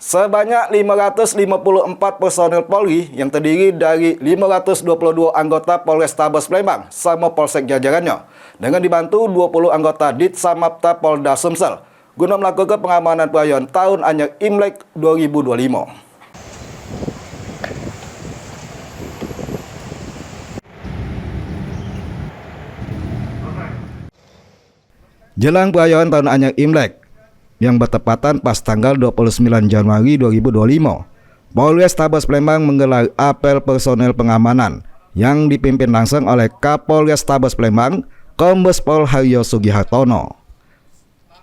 Sebanyak 554 personel Polri yang terdiri dari 522 anggota Polrestabes Palembang sama Polsek jajarannya dengan dibantu 20 anggota Ditsamapta Polda Sumsel guna melakukan pengamanan perayaan Tahun Anyar Imlek 2025. Jelang perayaan Tahun Anyar Imlek yang bertepatan pas tanggal 29 Januari 2025, Polrestabes Palembang menggelar apel personel pengamanan yang dipimpin langsung oleh Kapolrestabes Palembang, Kombes Pol Haryo Sugihartono.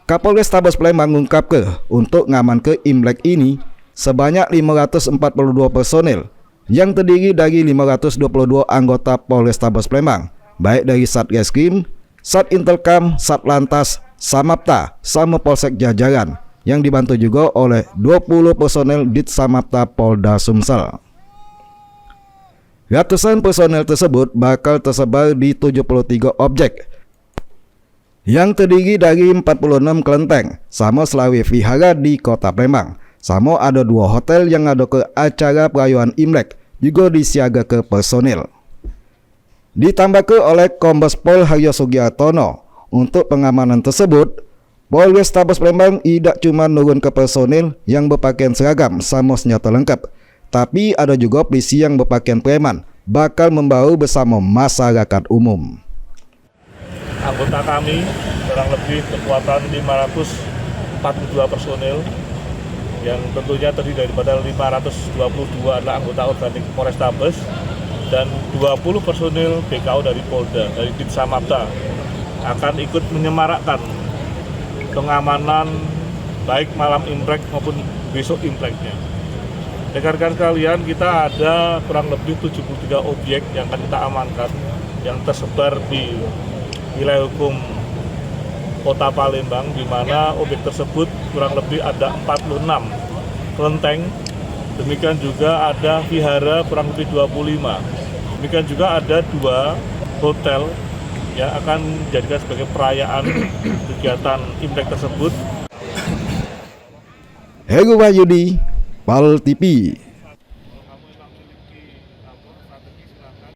Kapolrestabes Palembang mengungkapkan untuk ngaman ke Imlek ini sebanyak 542 personel yang terdiri dari 522 anggota Polrestabes Palembang, baik dari Satreskrim, Sat Intelkam, Satlantas, Samapta, sama Polsek jajaran yang dibantu juga oleh 20 personel Ditsamapta Polda Sumsel. Ratusan personel tersebut bakal tersebar di 73 objek yang terdiri dari 46 kelenteng sama selawe vihara di kota Palembang. Sama ada 2 hotel yang ada ke acara perayaan Imlek juga disiaga ke personil. Ditambahkan oleh Kombes Pol Haryo Sugihartono, untuk pengamanan tersebut, Polrestabes Palembang tidak cuma nurun ke personil yang berpakaian seragam sama senjata lengkap, tapi ada juga polisi yang berpakaian preman bakal membawa bersama masyarakat umum. Anggota kami kurang lebih kekuatan 542 personil yang tentunya terdiri daripada 522 adalah anggota organik Polrestabes dan 20 personil BKO dari Polda, dari Ditsamapta akan ikut menyemarakkan pengamanan baik malam Imlek maupun besok Imleknya. Rekan-rekan sekalian, kita ada kurang lebih 73 objek yang akan kita amankan yang tersebar di wilayah hukum Kota Palembang, di mana objek tersebut kurang lebih ada 46 kelenteng, demikian juga ada vihara kurang lebih 25, demikian juga ada 2 hotel yang akan dijadikan sebagai perayaan kegiatan Imlek tersebut. Heru Wahyudi, Pal TV.